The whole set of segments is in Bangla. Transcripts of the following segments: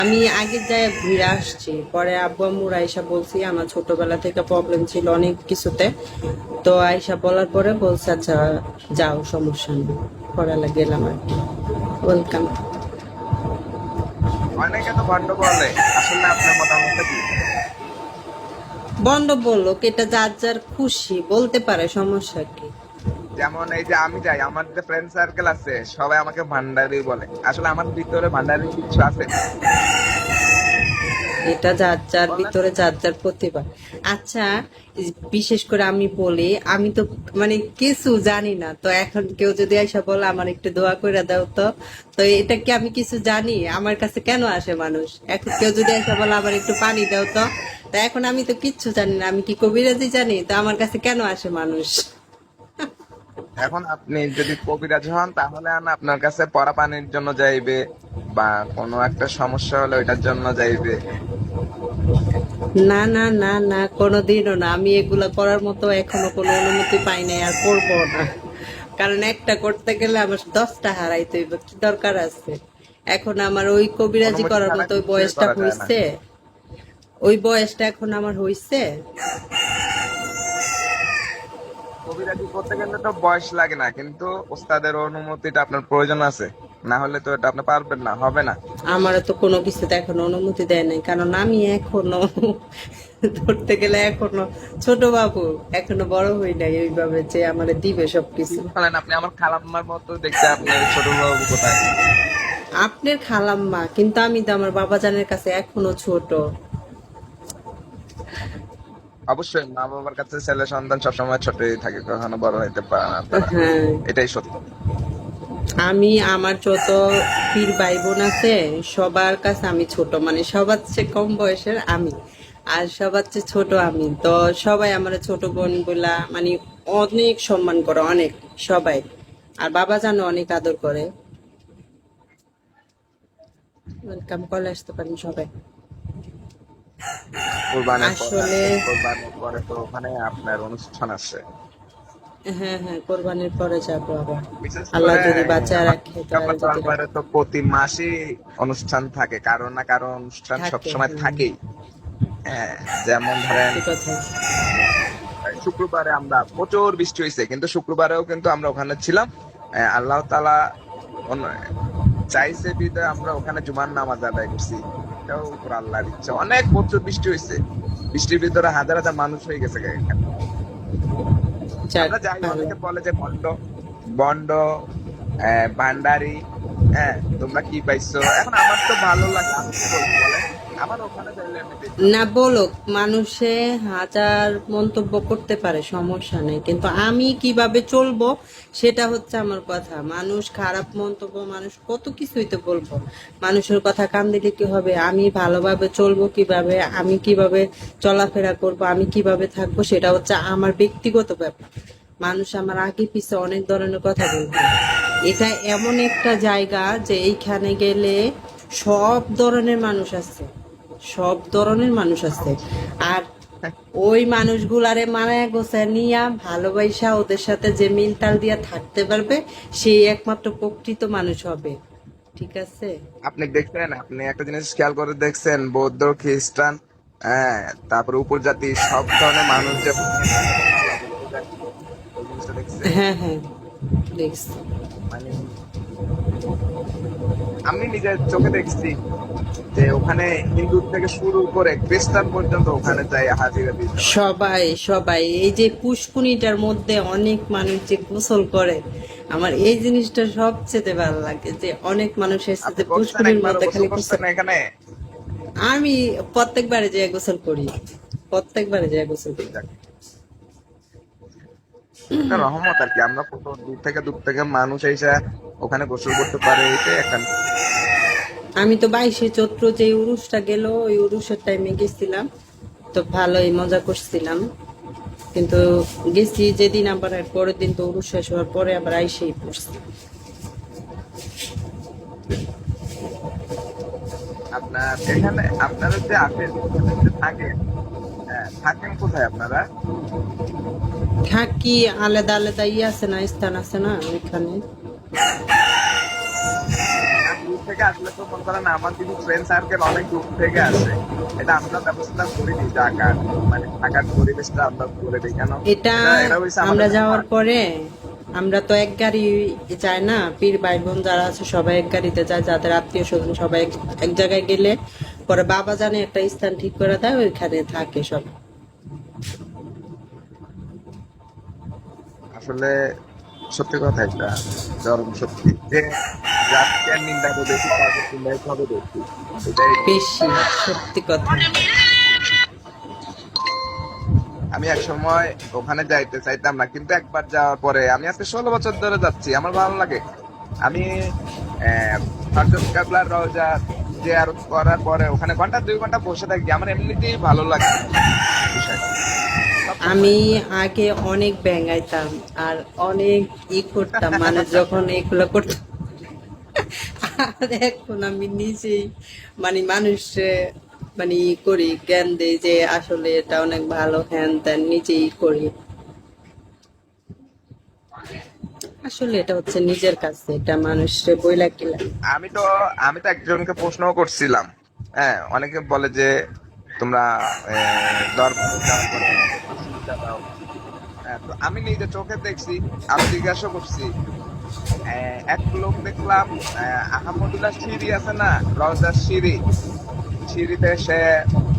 আমি আগে যাই ঘুরে আসছি, পরে আব্বু আম্মুর আয়সা বলছি আমার ছোটবেলা থেকে প্রবলেম ছিল অনেক কিছুতে। তো আয়সা বলার পরে বলছে আচ্ছা যাও, সমস্যা নেই, পরে গেলাম আর কি। ওয়েলকাম। অনেকে তো ভণ্ড বলে, আসলে আপনার মতামত কি? বন্ধ বললো এটা যার যার খুশি বলতে পারে, সমস্যা কি? যেমন এই যে আমি যাই, আমার যে ফ্রেন্ড সার্কেল আছে সবাই আমাকে ভান্ডারি বলে, আসলে আমার ভিতরে ভান্ডারি কিছু আছে। এটা যার যার বলেন। ভিতরে যার যার প্রতিভা। আচ্ছা, বিশেষ করে আমি বলি, আমি তো মানে কিছু জানি না, তো এখন কেউ যদি এসে বলে আমার একটু দোয়া করে দাও, তো তো এটা কি আমি কিছু জানি? আমার কাছে কেন আসে মানুষ? এখন কেউ যদি এসে বলে আমার একটু পানি দাও, তো তা এখন আমি তো কিচ্ছু জানি না, আমি কি কবিরাজি জানি? তো আমার কাছে কেন আসে মানুষ? এখন আপনি যদি কবিরাজ হন তাহলে আপনার কাছে পরা পানির জন্য যাইবে, বা কোনো একটা সমস্যা হলে ওইটার জন্য যাইবে। না না না না, কোনোদিনও না, আমি এগুলা করার মতো এখনো কোনো অনুমতি পাই নাই, আর করবো না। কারণ একটা করতে গেলে আমার 10টা হারাইতে হইব, কি দরকার আছে? এখন আমার ওই কবিরাজি অনুমতি করার ছাড়া মতো ওই কিছুই বয়সটা করা যায় না। হইছে? ওই বয়সটা এখন আমার হইছে? কবিরাজি করতে গেলে তো বয়স লাগে না, কিন্তু ওস্তাদের অনুমতিটা আপনার প্রয়োজন আছে, না হলে তো এটা আপনি পারবেন না, হবে না। আমার তো কোনো কিছুতে এখনো অনুমতি দেয় নাই, কারণ আমি এখনো ধরতে গেলে এখনো ছোট বাবু, এখনো বড় হই নাই ওইভাবে যে আমার দিবে কি সবকিছু। বলেন, আপনি আমার খালাম্মার মতো দেখতে, আপনার ছোট বাবু কোথায়? আপনার খালাম্মা, কিন্তু আমি তো আমার বাবাজানের কাছে এখনো ছোট। অবশ্যই মা বাবার কাছে ছেলে সন্তান সবসময় ছোটই থাকে, কখনো বড় হইতে পারে না তারা। হ্যাঁ, এটাই সত্য। আমি আমার যত পীর ভাই বোন আছে সবার কাছে আমি ছোট, মানে সবার চেয়ে কম বয়সের আমি, আর সবার চেয়ে ছোট আমি। তো সবাই আমার ছোট বোন বলা মানে অনেক সম্মান করে, অনেক, সবাই। আর বাবা জানো অনেক আদর করে। ওয়েলকাম, কলে আসতে পারেন সবাই। কোরবানের পরে আসলে আসবেন, কোরবানের পরে তো ওখানে আপনার অনুষ্ঠান আছে। হ্যাঁ হ্যাঁ, কোরবানির পরে যাবো আবার, বিশেষ আল্লাহ করে যদি বাঁচায় আমার রাখে, তাহলে মুস্তাফা যদি রাখে। দরবারে তো প্রতি মাসেই অনুষ্ঠান থাকে, কারো না কারো অনুষ্ঠান থাকে, সবসময় হুম, থাকেই। হ্যাঁ, যেমন ধরেন সত্যি কথাই। শুক্রবারে আমরা প্রচুর বৃষ্টি হয়েছে, কিন্তু শুক্রবারেও কিন্তু আমরা ওখানে ছিলাম। আল্লাহ তাআলা চাইছে বিদায় আমরা ওখানে জুমার নামাজ আদায় করছি। এটাও উপর আল্লাহর ইচ্ছা, অনেক প্রচুর বৃষ্টি হয়েছে, বৃষ্টির ভিতরে হাজার হাজার মানুষ হয়ে গেছে এখানে। যাক, আমরা যাই, ভালো। অনেকে বলে যে বন্ড বন্ড ভান্ডারি। হ্যাঁ, তোমরা কি পাইছো? এখন আমার তো ভালো লাগে, আমি কি বলবো বলেন? আমার ওখানে যাইলে এমনিতেই ভালো না লাগে। বলুক, মানুষে হাজার মন্তব্য করতে পারে, সমস্যা নেই, কিন্তু আমি কিভাবে চলবো সেটা হচ্ছে আমার কথা। মানুষ খারাপ মন্তব্য, মানুষ কত কিছুই তো বলবো, মানুষের কথা কান দিলে কি হবে? আমি ভালোভাবে চলবো কিভাবে, আমি কিভাবে চলাফেরা করব, আমি কিভাবে থাকবো, সেটা হচ্ছে আমার ব্যক্তিগত ব্যাপার। মানুষ আমার আগে পিছে অনেক ধরনের কথা বলবে। এটা এমন একটা জায়গা যে এইখানে গেলে সব ধরনের মানুষ আছে, সব ধরনের মানুষ আছে। আর ওই মানুষগুলারে মানায় গোছায় নিয়া ভালোবাসা ওদের সাথে যে মিল তাল দিয়া থাকতে পারবে, সেই একমাত্র প্রকৃত মানুষ হবে। ঠিক আছে? আপনি দেখছেন, আপনি একটা জিনিস খেয়াল করে দেখছেন, বৌদ্ধ খ্রিস্টান, হ্যাঁ, তারপরে উপজাতি সব ধরনের মানুষ যে একসাথে পালা বলতে যায়, ওই জিনিসটা দেখছেন? হ্যাঁ হ্যাঁ, দেখছি। মানে আমি নিজের চোখে দেখছি যে ওখানে হিন্দু থেকে শুরু করে খ্রিস্টান পর্যন্ত ওখানে যায় হাজিরা দিতে হয়। সবাই সবাই, এই যে পুষ্কুনিটার মধ্যে অনেক মানুষ যে গোসল করে, আমার এই জিনিসটা সবচেয়ে ভালো লাগে, যে অনেক মানুষ এসে আপনি যে করছেন, পুষ্কুনির একবারও মধ্যে গোসল খালি করছেন গোসল। এখানে? আমি প্রত্যেকবারে যে গোসল করি, প্রত্যেকবারে যে গোসল করি। যাক, একটা রহমত আর কি, আমরা কত দূর থেকে মানুষ এসে ওখানে গোসল করতে পারে, এটাই একটা। আমি তো 22শে চৈত্র যে উরুসটা গেল, ওই উরুসের টাইমে গেছিলাম, তো ভালোই মজা করছিলাম। কিন্তু গেছি যেদিন, আবার এর পরের দিন তো উরুস শেষ হওয়ার পরে আবার আইসেই পড়ছি। আপনার এখানে আপনারা যে আছেন, ওখানে যে থাকেন, হ্যাঁ, থাকেন কোথায় আপনারা? থাকি আলাদা আলাদা আছে না, স্থান আছে না ওইখানে। থেকে আসলে তো মনে করেন আমার কিছু ফ্রেন্ড সার্কেল অনেক দূর থেকে আসে, এটা আমরা ব্যবস্থা করে দিই, টাকার মানে থাকার পরিবেশটা আমরা করে দিই কেন, এটা এটা এটা হচ্ছে আমাদের আমরা জন্য যাওয়ার পরে আমরা তো এক গাড়ি যাই না, পীর ভাই বোন যারা আছে সবাই এক গাড়িতে যায়, যাদের আত্মীয় স্বজন সবাই এক জায়গায় গেলে পরে বাবা জানে একটা স্থান ঠিক করে দেয়, ওইখানে থাকে সব। আসলে সত্যি কথা, একটা চরম সত্যি যে যাকে নিন্দা করে বেশি তাকে চিন্তাই হবে বেশি, এটাই। বেশি সত্যি কথা। আমি এক সময় ওখানে যাইতে চাইতাম না, কিন্তু একবার যাওয়ার পরে, আমি আজকে 16 বছর ধরে যাচ্ছি, আমার ভালো লাগে। আমি হযরত কাবলার রওজা জিয়ারত করার পরে ওখানে ঘন্টা 2 ঘন্টা বসে থাকি, আমার এমনিতেই ভালো লাগে বিষয়টা। আমি আগে অনেক ব্যাঙাইতাম আর অনেক করতাম, মানে যখন এগুলো করতাম। আর এখন আমি নিজেই মানে মানুষে মানে করি, জ্ঞান দেই যে আসলে এটা অনেক ভালো, হ্যান ত্যান নিজেই করি। আসলে এটা হচ্ছে নিজের কাছে, এটা মানুষে বইলা কিলা। আমি তো আমি তো একজনকে প্রশ্ন করছিলাম। হ্যাঁ, অনেকে বলে যে তোমরা দরবারে যাওয়ার পরে অসুবিধা দাও। হ্যাঁ, তো আমি নিজে চোখে দেখছি, আমি জিজ্ঞাসা করছি। এক লোক দেখলাম, আহমদুল্লাহ সিঁড়ি আছে না, রওজার সিঁড়ি, সিঁড়িতে সে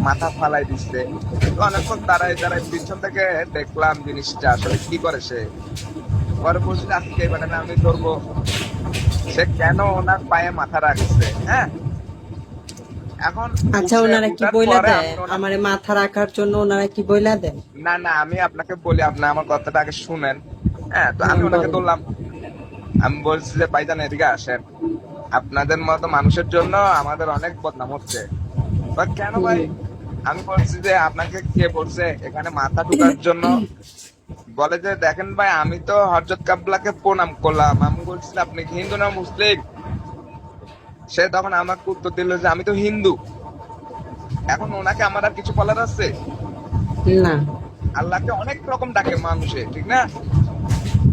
মাথা ফালাই দিচ্ছে। তো অনেকক্ষণ দাঁড়ায় দাঁড়ায় পিছন থেকে দেখলাম জিনিসটা আসলে কি করে সে। পরে বলছি আজকে মানে আমি ধরবো সে কেন ওনার পায়ে মাথা রাখছে। হ্যাঁ, এখন আচ্ছা, উঠে ওনারা কি উঠার বইলা পরে দেয় আমি ওনার, আমারে মাথা রাখার জন্য? ওনারা কি বইলা দেয়? না না, আমি আপনাকে বলি, আপনি আমার কথাটা আগে শুনেন। হ্যাঁ, তো আমি ওনাকে বলেন। ধরলাম, আমি বলছি যে ভাইজান এদিকে আসেন, আপনাদের মতো মানুষের জন্য আমাদের অনেক বদনাম হচ্ছে। বা কেন ভাই? হুম। আমি বলছি যে আপনাকে কে বলছে এখানে মাথা ঢুকার জন্য? বলে যে দেখেন ভাই, আমি তো হযরত কাবলাকে প্রণাম করলাম, আমি বলছি আপনি কি হিন্দু না মুসলিম? সে তখন আমাকে উত্তর দিল যে আমি তো হিন্দু। এখন ওনাকে আমার আর কিছু বলার আছে? না। আল্লাহকে অনেক রকম ডাকে মানুষে, ঠিক না?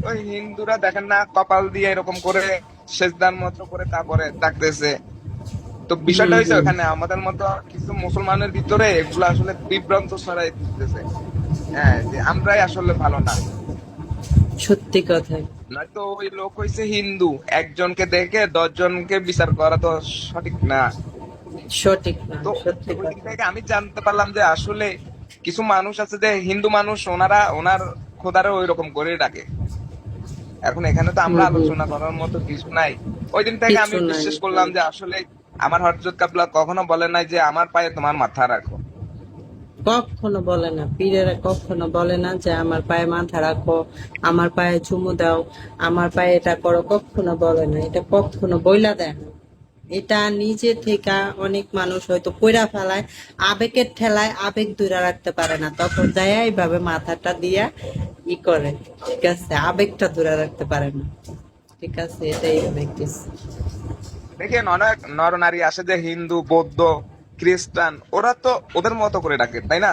ওই হিন্দুরা দেখেন না কপাল দিয়ে এরকম করে সেজদার মতো করে তারপরে ডাকতেছে। তো বিষয়টা হুম হয়েছে হুম। ওখানে আমাদের মতো কিছু মুসলমানের ভিতরে এগুলো আসলে বিভ্রান্ত ছড়াই দিতেছে। হ্যাঁ, যে আমরাই আসলে ভালো না। সত্যি কথা। নয়তো ওই লোক হইছে হিন্দু, একজনকে দেখে 10 জনকে বিচার করা তো সঠিক না। সঠিক না, তো সত্যি ওই দিক কথা। থেকে আমি জানতে পারলাম যে আসলে কিছু মানুষ আছে যে হিন্দু মানুষ, ওনারা ওনার খোদারে ওই রকম করে ডাকে। এখন এখানে তো আমরা হুম হুম। আলোচনা করার মতো কিছু নাই। ওই দিন থেকে কিছু আমি নাই। বিশ্বাস করলাম যে আসলে আমার হযরত কাবলা কখনো বলে নাই যে আমার পায়ে তোমার মাথা রাখো। কখনো বলে না, পীরেরা কখনো বলে না যে আমার পায়ে মাথা রাখো, আমার পায়ে চুমু দাও, আমার পায়ে এটা করো, কখনো বলে না, এটা কখনো বইলা দেয় না। এটা নিজে থেকে অনেক মানুষ হয়তো কইরা ফেলায়, আবেগের ঠেলায় আবেগ ধরে রাখতে পারে না, তখন যায় এইভাবে মাথাটা দিয়া করে। ঠিক আছে, আবেগটা ধরে রাখতে পারে না। ঠিক আছে, এটাই দেখতেছি। দেখেন অনেক নরনারী আসে যে হিন্দু, বৌদ্ধ, খ্রিস্টান, ওরা তো ওদের মতো করে ডাকে, তাই না?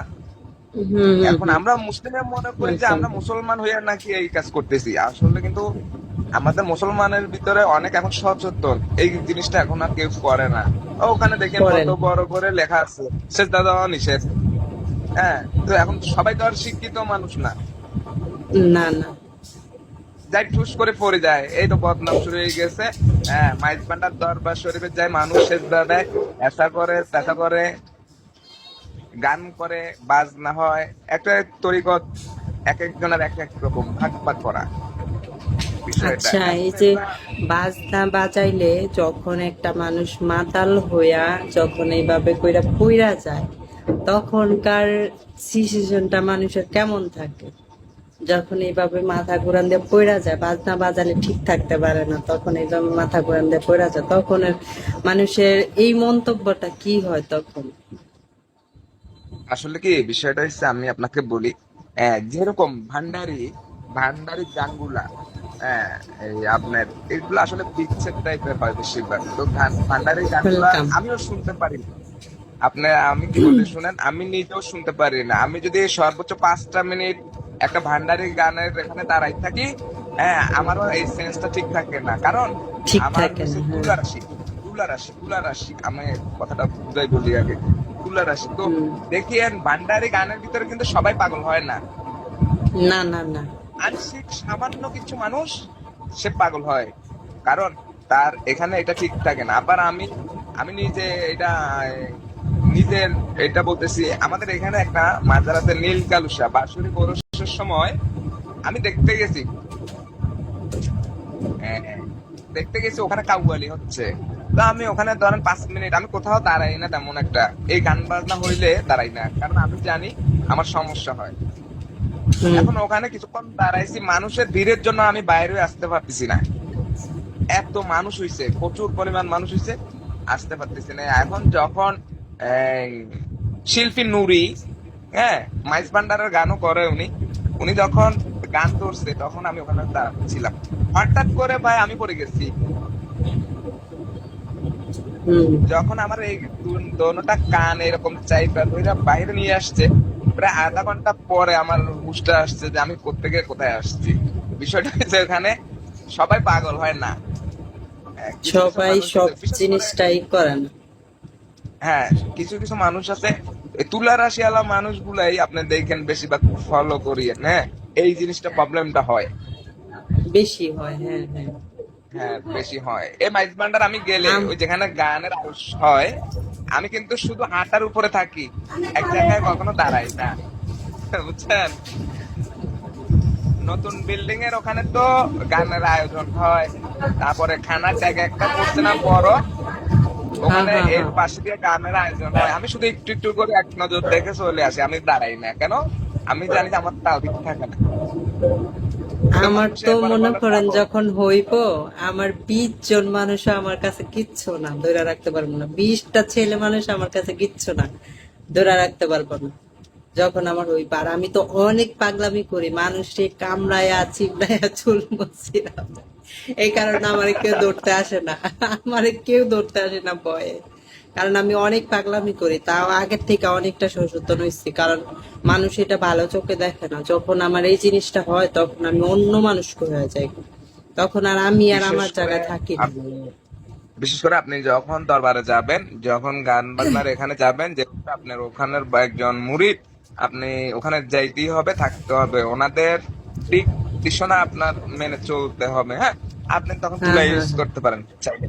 হুম হুম এখন হুম। আমরা মুসলিমের মনে করি যে একদম। আমরা মুসলমান হইয়া নাকি এই কাজ করতেছি, আসলে কিন্তু আমাদের মুসলমানের ভিতরে অনেক এখন সচেতন, এই জিনিসটা এখন আর কেউ করে না। ওখানে দেখেন কত করেন। বড় করে লেখা আছে সেজদা দেওয়া নিষেধ। হ্যাঁ, তো এখন সবাই তো আর শিক্ষিত মানুষ না, না না। যাই ঠুস করে পড়ে যায়, এই তো বদনাম শুরু হয়ে গেছে। হ্যাঁ, মাইজ ভান্ডার দরবার শরীফে যায় মানুষ সেজদা দেয়, এসা করে তেসা করে, গান করে, বাজনা হয়, একটা তরিকত, এক একজনের এক এক রকম ভাগ ভাগ করা বিষয়টা। আচ্ছা, এখন এই যে এগুলা বাজনা বাজাইলে যখন একটা মানুষ মাতাল হইয়া যখন এইভাবে কইরা পইরা যায়, তখনকার সিচুয়েশনটা মানুষের কেমন থাকে? যখন এইভাবে মাথা ঘুরান দিয়ে পইরা যায়, বাজনা বাজালে ঠিক থাকতে পারে না, তখন এইভাবে মাথা ঘুরান দিয়ে পইরা যায়, তখন মানুষের এই মন্তব্যটা কি হয় তখন? আসলে কি বিষয়টা হচ্ছে, আমি আপনাকে বলি, যেরকম ভান্ডারি ভান্ডারি গানগুলা, হ্যাঁ, এই আপনার এগুলো আসলে বিচ্ছেদ টাইপের হয় বেশিরভাগ। তো ভান্ডারি গানগুলা ওয়েলকাম। আমিও শুনতে পারি না। আপনি, আমি কি বলি শুনেন, আমি নিজেও শুনতে পারি না। আমি যদি সর্বোচ্চ 5টা মিনিট একটা ভান্ডারি গানের এখানে দাঁড়াই থাকি, হ্যাঁ, আমারও এই সেন্সটা ঠিক থাকে না। কারণ ঠিক আমার থাকে হচ্ছে না, হ্যাঁ। তুলা রাশি, তুলা তুলা রাশি আমি কথাটা বুঝাই বলি আগে। তুলা রাশি তো হুম। দেখেন ভান্ডারি গানের ভিতরে কিন্তু সবাই পাগল হয় না, না না না। আংশিক সামান্য কিছু মানুষ সে পাগল হয়, কারণ তার এখানে এটা ঠিক থাকে না। আবার আমি আমি নিজে এটা নিজের এটা বলতেছি, আমাদের এখানে একটা মাজার আছে নীল কালুসা, বাঁশরী পৌরসের সময় আমি দেখতে গেছি। হ্যাঁ, দেখতে গেছি ওখানে কাউয়ালি হচ্ছে। তো আমি ওখানে ধরেন 5 মিনিট আমি কোথাও দাঁড়াই না তেমন একটা, এই গান বাজনা হইলে দাঁড়াই না, কারণ আমি জানি আমার সমস্যা হয়। হুম। এখন ওখানে কিছুক্ষণ দাঁড়াইছি, মানুষের ভিড়ের জন্য আমি বাইরে আসতে পারতেছি না, এত মানুষ হইছে, প্রচুর পরিমাণ মানুষ হইছে, আসতে পারতেছি না। এখন যখন এই, শিল্পী নুরি, হ্যাঁ, মাইস ভান্ডারের গানও করে উনি, উনি যখন গান ধরছে তখন আমি ওখানে দাঁড়াচ্ছিলাম, হঠাৎ করে ভাই আমি পড়ে গেছি। হুম। যখন আমার এই দোনোটা কান এরকম চাইপা ধইরা বাইরে নিয়ে আসছে, প্রায় আধা ঘন্টা পরে আমার হুঁশটা আসছে যে আমি কোত্থেকে কোথায় আসছি। বিষয়টা হচ্ছে ওখানে সবাই পাগল হয় না, হ্যাঁ, কিছু কিছু সবাই মানুষ সব আছে বিশেষ করে, জিনিসটাই করে না। হ্যাঁ, কিছু কিছু মানুষ আছে, এই তুলা রাশিয়ালা মানুষগুলাই আপনি দেখেন বেশিরভাগ ফলো করিয়েন, হ্যাঁ, এই জিনিসটা প্রবলেমটা হয়। বেশি হয়, হ্যাঁ হ্যাঁ। হ্যাঁ, বেশি হয়। এই মাইজ ভান্ডার আমি গেলে আম ওই যেখানে গানের আওয়াজ হয়, আমি কিন্তু শুধু হাঁটার উপরে থাকি, এক জায়গায় কখনো দাঁড়াই না, বুঝছেন। নতুন বিল্ডিং এর ওখানে তো গানের আয়োজন হয়, তারপরে খানার জায়গা একটা করছে না বড়, হ্যাঁ ওখানে হ্যাঁ এর হ্যাঁ। পাশে দিয়ে গানের আয়োজন হয়, আমি শুধু একটু একটু করে এক নজর দেখে চলে আসি, আমি দাঁড়াই না কেন, আমি জানি যে আমার তাও ঠিক থাকে না। তো আমার মানুষ তো এরপরে মনে বলে করেন পাগল। যখন হইব, আমার 20 জন মানুষ আমার কাছে কিচ্ছু না, ধরে রাখতে পারবো না। 20টা ছেলে মানুষ আমার কাছে কিচ্ছু না, ধরে রাখতে পারবো না। যখন আমার হইব, আর আমি তো অনেক পাগলামি করি, মানুষকে কামড়ায়া চিমড়ায়া চুল মুছিলাম, এই কারণে আমার কেউ ধরতে আসে না। আমার কেউ ধরতে আসে না ভয়ে, কারণ আমি অনেক পাগলামি করি। তাও আগের থেকে অনেকটা সচেতন হয়েছি, কারণ মানুষ এটা ভালো চোখে দেখে না। যখন আমার এই জিনিসটা হয় তখন আমি অন্য মানুষ হয়ে যাই, তখন আর আমি আর বিশেষ আমার করে জায়গায় থাকি না। আপনি বিশেষ করে আপনি যখন দরবারে যাবেন, যখন গান বাজনার এখানে যাবেন, যেহেতু আপনার ওখানের একজন মুরিদ, আপনি ওখানে যাইতেই হবে, থাকতে হবে, ওনাদের দিক নির্দেশনা আপনার মেনে চলতে হবে, হ্যাঁ। আপনি তখন হ্যাঁ তুলা হ্যাঁ ইউজ হ্যাঁ। করতে পারেন চাইলে,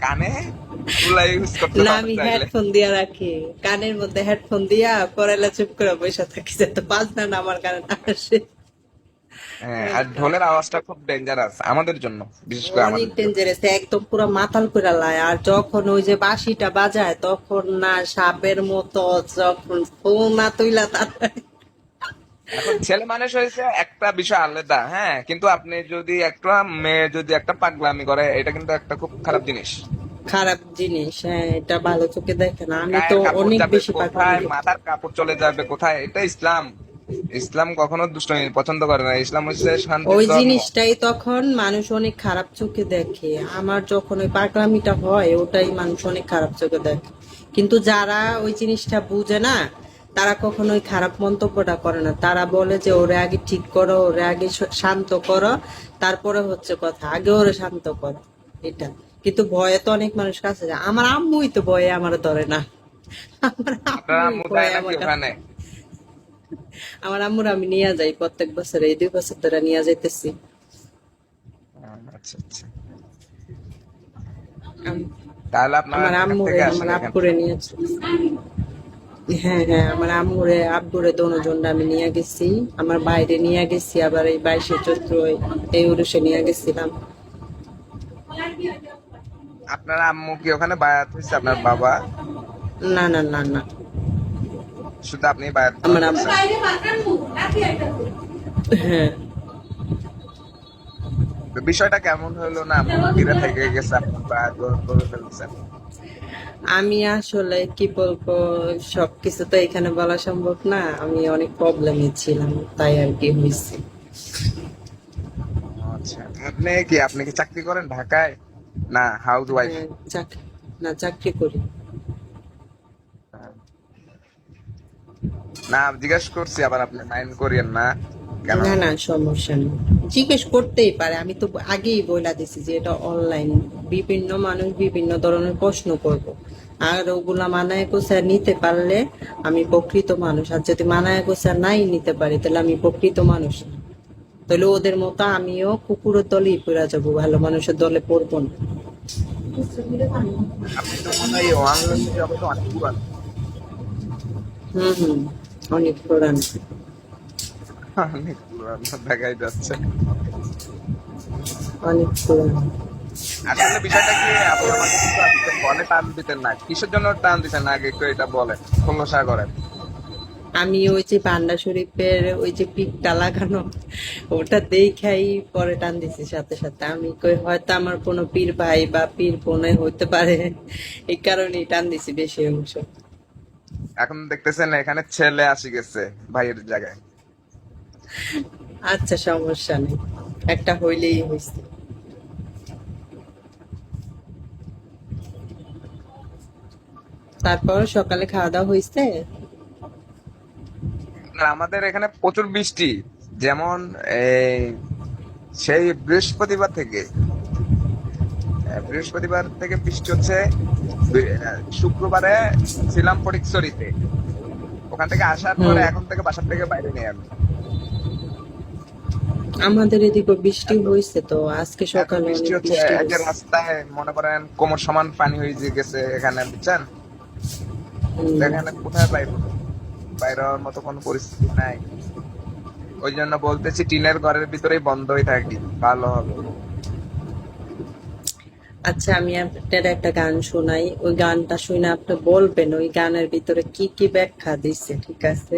কানে তুলা ইউজ করতে না, পারেন আমি চাইলে। হেডফোন দিয়া রাখি, কানের মধ্যে হেডফোন দিয়া পরেলা চুপ করে বসে থাকি, যাতে বাজনা না আমার কানে না আসে। হ্যাঁ, আর ঢোলের আওয়াজটা খুব ডেঞ্জারাস আমাদের জন্য, বিশেষ করে অনেক আমাদের জন্য। ডেঞ্জারাস, একদম পুরো মাতাল করে লায়। আর যখন ওই যে বাঁশিটা বাজায় তখন না সাপের মতো, যখন ফোন না তুইলা তাড়াতাড়ি। এখন ছেলে মানুষ হয়েছে একটা বিষয় আলাদা, হ্যাঁ, কিন্তু আপনি যদি একটা মেয়ে যদি একটা পাগলামি করে, এটা কিন্তু একটা খুব খারাপ জিনিস। খারাপ জিনিস, হ্যাঁ, এটা ভালো চোখে দেখে না। আমি তো গায়ের কাপড় অনেক যাবে বেশি পাগলামি কোথায়, করি। মাথার কাপড় চলে যাবে কোথায়, এটা ইসলাম। ইসলাম কখনো দুষ্টমি পছন্দ করে না, ইসলাম হচ্ছে শান্তির ওই ধর্ম। জিনিসটাই তখন মানুষ অনেক খারাপ চোখে দেখে। আমার যখন ওই পাগলামিটা হয়, ওটাই মানুষ অনেক খারাপ চোখে দেখে। কিন্তু যারা ওই জিনিসটা বুঝে না, তারা কখনো ওই খারাপ মন্তব্যটা করে না। তারা বলে যে ওরে আগে ঠিক করো, ওরে আগে শান্ত করো, তারপরে হচ্ছে কথা, আগে ওরে শান্ত করো, এটা। কিন্তু ভয়ে তো অনেক মানুষ কাছে যায়। আমার আম্মুই তো ভয়ে আমার ধরে না। আমার আপনার আম্মুই আম্মু ভয়ে দেয় নাকি আমার কাছে। ওখানে? আমার আম্মুর আমি নিয়ে যাই প্রত্যেক বছর, এই 2 বছর ধরে নিয়ে যাইতেছি। আচ্ছা আচ্ছা, আম- তাহলে আপনারা আমার ঢাকা আম্মুরে থেকে আমার আসেন এখানে? আব্বুরে নিয়েছি। হ্যাঁ হ্যাঁ, আমার আম্মুরে আব্বুরে দোনোজন আমি নিয়ে গেছি। আমার বাইরে নিয়ে গেছি, আবার এই 22শে চৈত্র এই উরুষে নিয়ে গেছিলাম। আপনার আম্মু কি ওখানে বায়াত হয়েছে, আপনার বাবা? না না না না, শুধু আপনি বায়াত গ্রহণ আমার করছেন? হ্যাঁ। তো বিষয়টা কেমন হলো, না মুরব্বীরা থেকে গেছে আপনি বায়াত গ্রহণ করে ফেলছেন? আমি আসলে কি বলবো, সবকিছু তো এখানে বলা সম্ভব না। আমি অনেক প্রবলেমে ছিলাম, তাই আর কি হয়েছে। আচ্ছা, আপনি কি চাকরি করেন ঢাকায়, না হাউস ওয়াইফ? হ্যাঁ, না, চাকরি করি। না, জিজ্ঞেস করছি, আবার আপনি মাইন্ড করিয়েন না, কেন। না না, সমস্যা নেই। জিজ্ঞেস করতেই পারে, আমি তো আগেই বইলা দিছি যে এটা অনলাইন, বিভিন্ন মানুষ বিভিন্ন ধরনের প্রশ্ন করব। আর ওগুলা মানায় গোছা নিতে পারলে আমি প্রকৃত মানুষ, আর যদি মানায় গোছা নাই নিতে পারি তাহলে আমি প্রকৃত মানুষ না। তাহলে ওদের মতো আমিও কুকুরের দলেই পড়া যাবো, ভালো মানুষের দলে পড়বো না। আপনি তো মনে হয় অনলাইন জগতে অনেক পুরান। হুম হুম, অনেক পুরান। অনেক পুরান দেখাই যাচ্ছে। অনেক পুরান। আসলে বিষয়টা কি, আপনি আমাকে কিন্তু আজকে ফোনে টান দিতেন না, কিসের জন্য টান দিতেন না আগে একটু এটা বলেন, খোলসা করেন। আমি ওই যে পান্ডা শরীফের ওই যে পিকটা লাগানো, ওটা দেখাই পরে টান দিছি সাথে সাথে। আমি কই হয়তো আমার কোনো পীর ভাই বা পীর বোনে হইতে পারে, এই কারণেই টান দিছি বেশি অংশ। এখন দেখতেছেন এখানে ছেলে আসি গেছে ভাইয়ের জায়গায়। আচ্ছা, সমস্যা নেই, একটা হইলেই হয়েছে। তারপর সকালে খাওয়া দাওয়া হয়েছে? আর আমাদের এখানে প্রচুর বৃষ্টি, যেমন এই সেই বৃহস্পতিবার থেকে বৃষ্টি হচ্ছে। শুক্রবারে ছিলাম ফটিকছড়িতে, ওখান থেকে আসার পরে হুম, এখন থেকে বাসার থেকে বাইরে নেই আমি। আমাদের এদিকে বৃষ্টি এত হয়েছে তো, আজকে এত সকালে বৃষ্টি অনেক হচ্ছে, বৃষ্টি এই যে হয়েছে। রাস্তায় মনে করেন কোমর সমান পানি হয়ে গেছে এখানে, বুঝছেন? হুম। তো এখানে কোথায় বাইরে বাইরে হওয়ার মতো কোনো পরিস্থিতি নাই। ওই জন্য বলতেছি টিনের ঘরের ভিতরেই বন্ধ হয়ে থাকি, ভালো হবে। আচ্ছা, আমি আপনার একটা গান শোনাই, ওই গানটা শুনে আপনি বলবেন ওই গানের ভিতরে কি কি ব্যাখ্যা দিচ্ছে, ঠিক আছে?